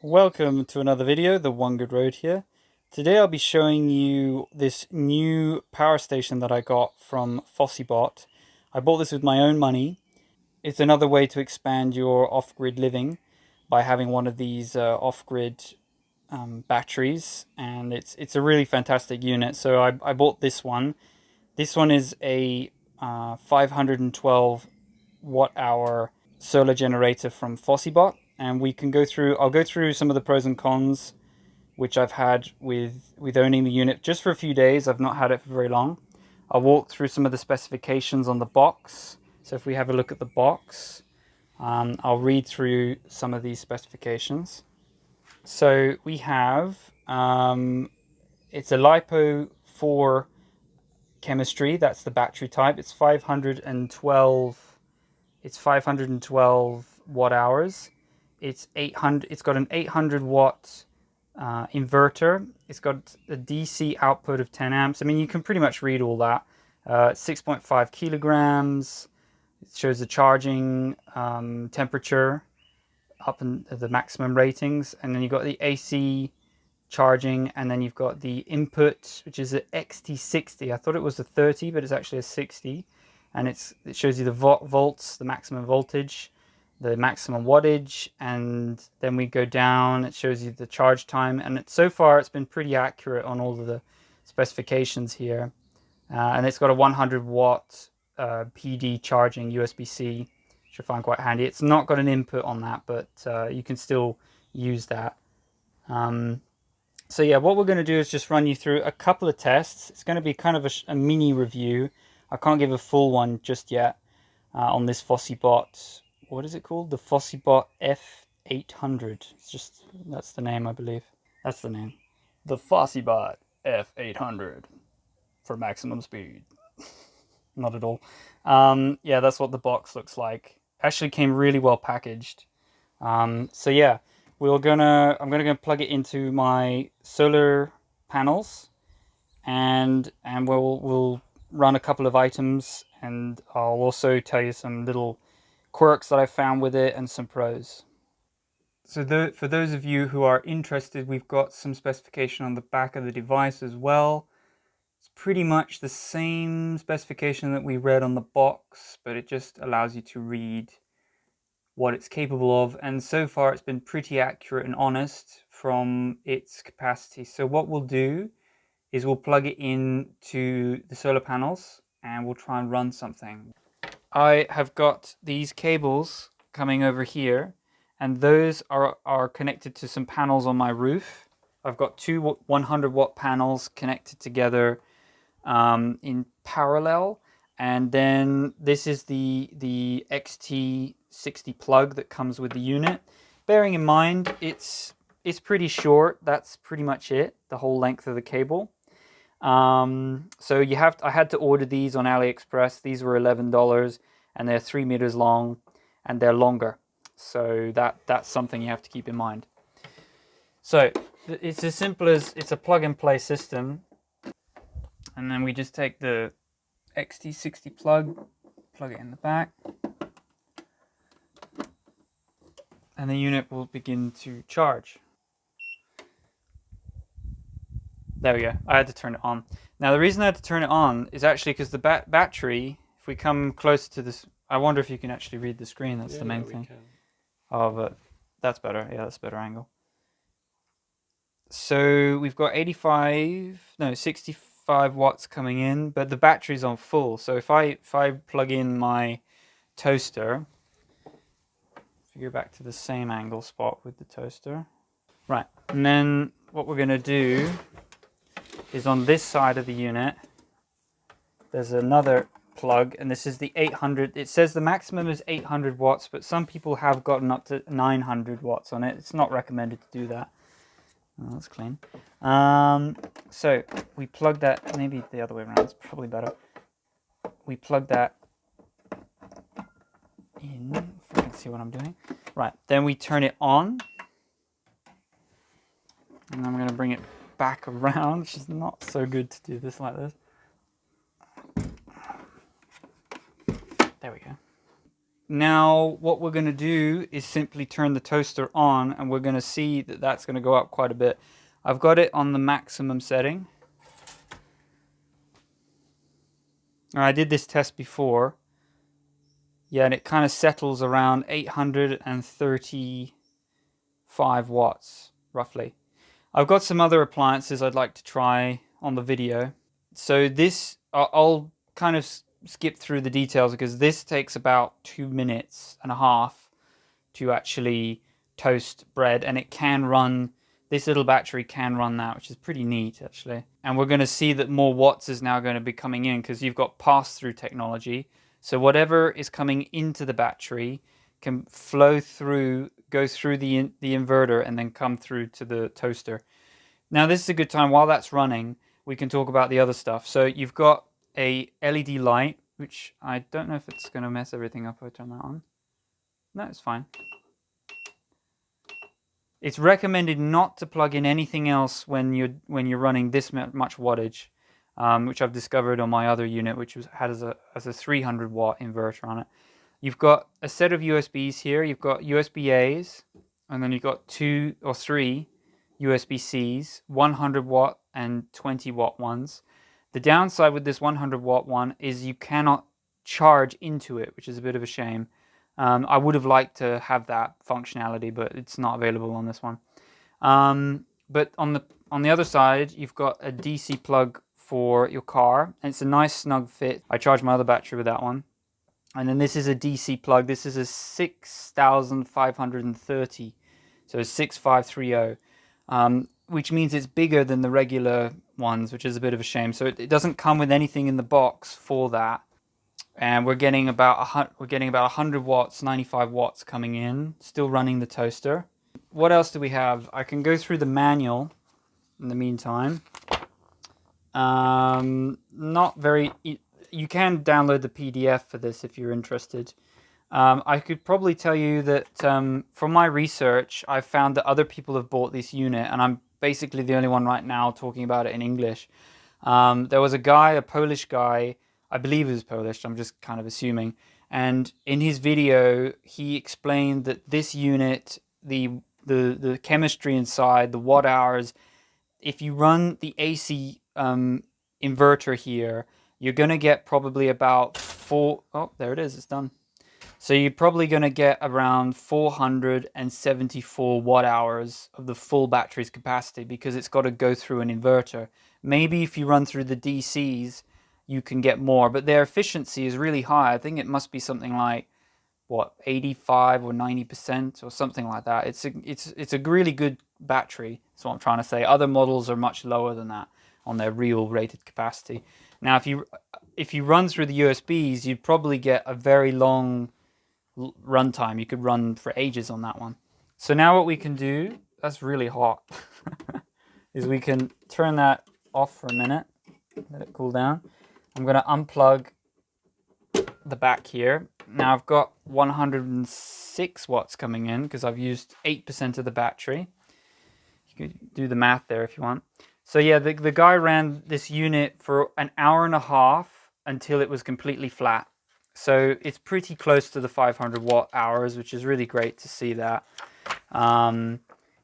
Welcome to another video, the One Good Road here. Today I'll be showing you this new power station that I got from Fossibot. I bought this with my own money. It's another way to expand your off-grid living by having one of these off-grid batteries, and it's a really fantastic unit. So I bought this one. This one is a 512 watt hour solar generator from Fossibot, and I'll go through some of the pros and cons which I've had with owning the unit just for a few days. I've not had it for very long. I'll walk through some of the specifications on the box. So if we have a look at the box, I'll read through some of these specifications. So we have it's a LiPo 4 chemistry. That's the battery type. It's 512 watt hours. It's got an 800 watt inverter. It's got a DC output of 10 amps. I mean, you can pretty much read all that. 6.5 kilograms. It shows the charging temperature up in the maximum ratings, and then you've got the AC charging, and then you've got the input, which is an XT60. I thought it was a 30, but it's actually a 60, and it shows you the volts, the maximum voltage, the maximum wattage, and then we go down, it shows you the charge time, and so far it's been pretty accurate on all of the specifications here. And it's got a 100 watt PD charging USB-C, which I find quite handy. It's not got an input on that, but you can still use that. So yeah, what we're going to do is just run you through a couple of tests. It's going to be kind of a mini review. I can't give a full one just yet on this Fossibot. What is it called? The Fossibot F800. That's the name, I believe. That's the name. The Fossibot F800 for maximum speed. Not at all. Yeah, that's what the box looks like. Actually came really well packaged. So yeah, I'm gonna plug it into my solar panels, and we'll run a couple of items, and I'll also tell you some little quirks that I found with it and some pros. So for those of you who are interested, we've got some specification on the back of the device as well. It's pretty much the same specification that we read on the box, but it just allows you to read what it's capable of, and so far it's been pretty accurate and honest from its capacity. So what we'll do is we'll plug it into the solar panels and we'll try and run something. I have got these cables coming over here, and those are connected to some panels on my roof. I've got two 100 watt panels connected together in parallel, and then this is the XT60 plug that comes with the unit. Bearing in mind it's pretty short, that's pretty much it, the whole length of the cable. So I had to order these on AliExpress. These were $11, and they're 3 meters long, and they're longer. So that's something you have to keep in mind. So it's as simple as, it's a plug and play system. And then we just take the XT60 plug it in the back, and the unit will begin to charge. There we go. I had to turn it on. Now the reason I had to turn it on is actually because the battery, if we come close to this, I wonder if you can actually read the screen. That's the main thing. Oh, but that's better. Yeah, that's a better angle. So we've got 65 watts coming in, but the battery's on full. So if I plug in my toaster, if you go back to the same angle spot with the toaster, right, and then what we're going to do is on this side of the unit, there's another plug, and this is the 800. It says the maximum is 800 watts, but some people have gotten up to 900 watts on it. It's not recommended to do that. Oh, that's clean. So we plug that, maybe the other way around, it's probably better. We plug that in, if you can see what I'm doing. Right, then we turn it on. And I'm going to bring it back around, which is not so good to do this like this. There we go. Now what we're going to do is simply turn the toaster on, and we're going to see that that's going to go up quite a bit. I've got it on the maximum setting. I did this test before. Yeah, and it kind of settles around 835 watts, roughly. I've got some other appliances I'd like to try on the video. So this, I'll kind of skip through the details because this takes about 2.5 minutes to actually toast bread, and it can run, this little battery can run that, which is pretty neat actually. And we're going to see that more watts is now going to be coming in because you've got pass-through technology. So whatever is coming into the battery can flow through, go through the inverter and then come through to the toaster. Now this is a good time, while that's running, we can talk about the other stuff. So you've got a LED light, which I don't know if it's going to mess everything up if I turn that on. No, it's fine. It's recommended not to plug in anything else when you're running this much wattage, which I've discovered on my other unit, which has a 300 watt inverter on it. You've got a set of USBs here. You've got USB-As, and then you've got 2 or 3 USB-Cs, 100 watt and 20 watt ones. The downside with this 100 watt one is you cannot charge into it, which is a bit of a shame. I would have liked to have that functionality, but it's not available on this one. But on the other side, you've got a DC plug for your car, and it's a nice snug fit. I charge my other battery with that one. And then this is a DC plug. This is a 6530, so 6530, which means it's bigger than the regular ones, which is a bit of a shame. So it doesn't come with anything in the box for that. And we're getting about 100 watts, 95 watts coming in, still running the toaster. What else do we have? I can go through the manual in the meantime. Not very. You can download the PDF for this if you're interested. I could probably tell you that from my research, I've found that other people have bought this unit, and I'm basically the only one right now talking about it in English. There was a guy, a Polish guy, I believe he was Polish, I'm just kind of assuming, and in his video, he explained that this unit, the chemistry inside, the watt hours, if you run the AC inverter here, you're going to get probably about oh, there it is, it's done. So you're probably going to get around 474 watt hours of the full battery's capacity because it's got to go through an inverter. Maybe if you run through the DCs, you can get more, but their efficiency is really high. I think it must be something like, what, 85 or 90% or something like that. It's a really good battery, that's what I'm trying to say. Other models are much lower than that on their real rated capacity. Now, if you run through the USBs, you'd probably get a very long runtime. You could run for ages on that one. So now what we can do, that's really hot, is we can turn that off for a minute, let it cool down. I'm going to unplug the back here. Now I've got 106 watts coming in because I've used 8% of the battery. You could do the math there if you want. So yeah, the guy ran this unit for an hour and a half until it was completely flat. So it's pretty close to the 500 watt hours, which is really great to see that.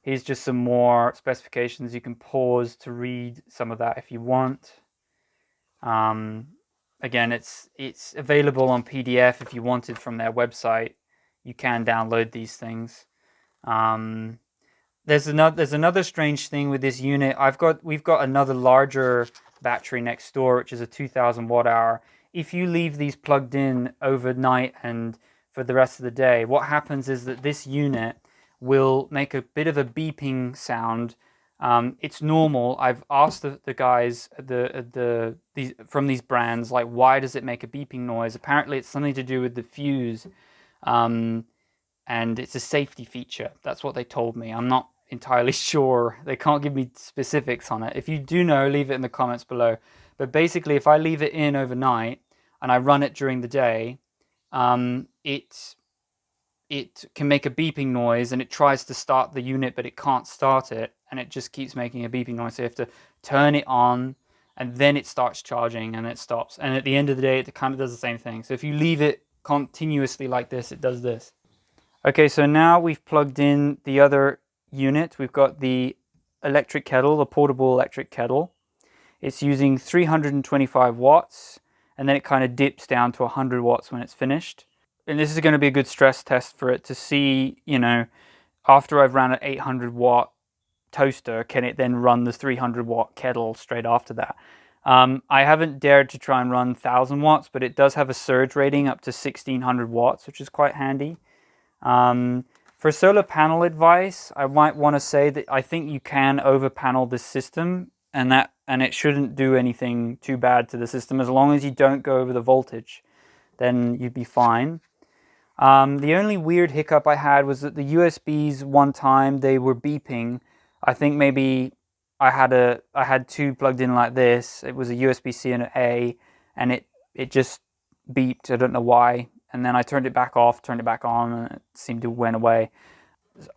Here's just some more specifications. You can pause to read some of that if you want. Again, it's available on PDF if you wanted from their website. You can download these things. There's another strange thing with this unit. We've got another larger battery next door, which is a 2000 watt hour. If you leave these plugged in overnight and for the rest of the day, what happens is that this unit will make a bit of a beeping sound. It's normal. I've asked the guys from these brands, like, why does it make a beeping noise? Apparently it's something to do with the fuse, and it's a safety feature. That's what they told me. I'm not entirely sure. They can't give me specifics on it. If you do know, leave it in the comments below. But basically, if I leave it in overnight and I run it during the day, it can make a beeping noise, and it tries to start the unit, but it can't start it, and it just keeps making a beeping noise. So you have to turn it on, and then it starts charging, and it stops. And at the end of the day, it kind of does the same thing. So if you leave it continuously like this, it does this. Okay, so now we've plugged in the other unit. We've got the electric kettle, the portable electric kettle. It's using 325 watts, and then it kind of dips down to 100 watts when it's finished. And this is going to be a good stress test for it to see, you know, after I've ran an 800 watt toaster, can it then run the 300 watt kettle straight after that? I haven't dared to try and run 1000 watts, but it does have a surge rating up to 1600 watts, which is quite handy. For solar panel advice, I might want to say that I think you can over panel this system, and it shouldn't do anything too bad to the system as long as you don't go over the voltage, then you'd be fine. The only weird hiccup I had was that the USBs one time they were beeping. I think maybe I had two plugged in like this. It was a USB-C and an A, and it just beeped. I don't know why. And then I turned it back off, turned it back on, and it seemed to went away.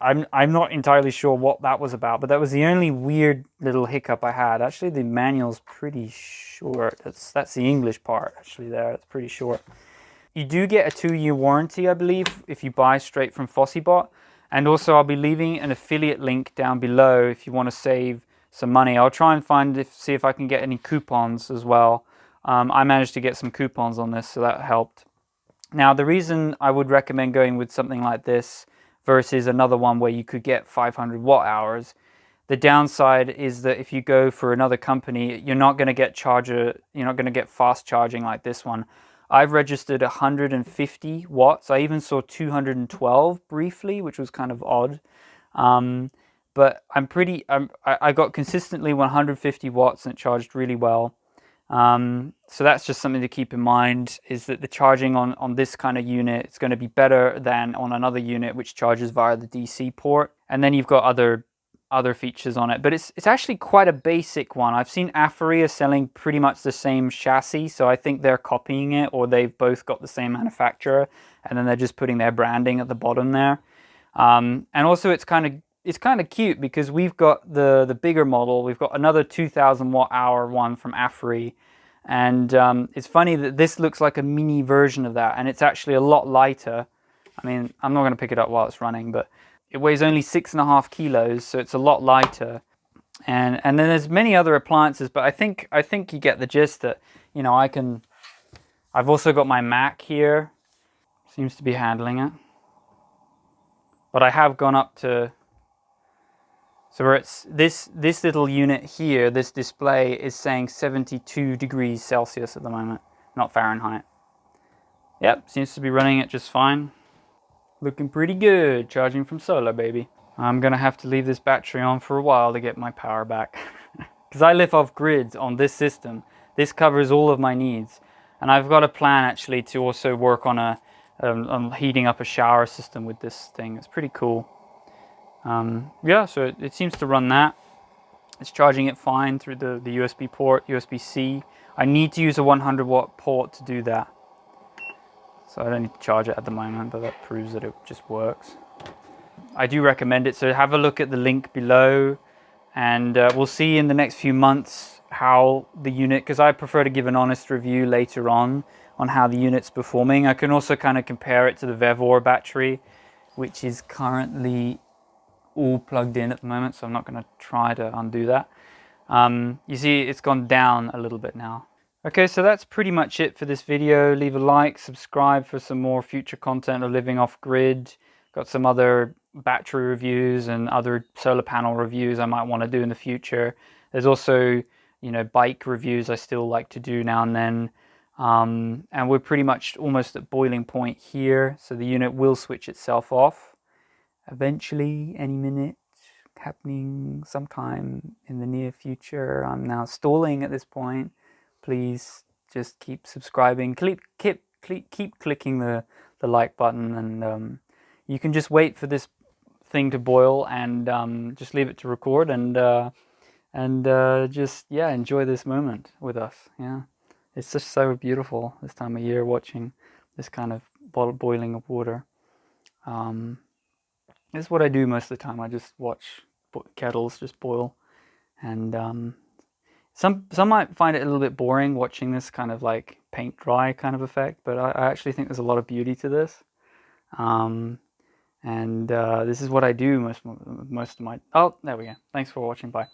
I'm not entirely sure what that was about, but that was the only weird little hiccup I had. Actually, the manual's pretty short. That's the English part actually there. It's pretty short. You do get a 2-year warranty, I believe, if you buy straight from Fossibot. And also, I'll be leaving an affiliate link down below if you want to save some money. I'll try and see if I can get any coupons as well. I managed to get some coupons on this, so that helped. Now, the reason I would recommend going with something like this versus another one where you could get 500 watt hours, the downside is that if you go for another company, you're not going to get fast charging like this one. I've registered 150 watts. I even saw 212 briefly, which was kind of odd. But I got consistently 150 watts and it charged really well. So that's just something to keep in mind, is that the charging on this kind of unit, it's going to be better than on another unit which charges via the DC port. And then you've got other features on it, but it's actually quite a basic one. I've seen Afaria selling pretty much the same chassis, so I think they're copying it, or they've both got the same manufacturer, and then they're just putting their branding at the bottom there. And also it's kind of cute because we've got the bigger model. We've got another 2000 watt hour one from Afaria, and it's funny that this looks like a mini version of that, and it's actually a lot lighter. I mean, I'm not going to pick it up while it's running, but it weighs only 6.5 kilos, so it's a lot lighter. And then there's many other appliances, but I think you get the gist that, you know, I've also got my Mac here. Seems to be handling it. But I have gone up to, so where it's this little unit here, this display is saying 72 degrees Celsius at the moment, not Fahrenheit. Yep, seems to be running it just fine. Looking pretty good, charging from solar, baby. I'm gonna have to leave this battery on for a while to get my power back. Because I live off grid on this system. This covers all of my needs. And I've got a plan actually to also work on heating up a shower system with this thing. It's pretty cool. Yeah, so it seems to run that. It's charging it fine through the USB port, USB-C. I need to use a 100 watt port to do that. So I don't need to charge it at the moment, but that proves that it just works. I do recommend it, so have a look at the link below, and we'll see in the next few months how the unit, because I prefer to give an honest review later on how the unit's performing. I can also kind of compare it to the Vevor battery, which is currently all plugged in at the moment, so I'm not going to try to undo that. You see it's gone down a little bit now. Okay, so that's pretty much it for this video. Leave a like, subscribe for some more future content of living off grid. Got some other battery reviews and other solar panel reviews I might want to do in the future. There's also, you know, bike reviews I still like to do now and then. And we're pretty much almost at boiling point here, so the unit will switch itself off eventually, any minute, happening sometime in the near future. I'm now stalling at this point. Please just keep subscribing, keep clicking the like button, and you can just wait for this thing to boil and just leave it to record and just, yeah, enjoy this moment with us. Yeah, it's just so beautiful this time of year watching this kind of boiling of water. This is what I do most of the time. I just watch kettles just boil, and Some might find it a little bit boring watching this kind of like paint dry kind of effect, but I actually think there's a lot of beauty to this. And this is what I do most of my... Oh, there we go. Thanks for watching. Bye.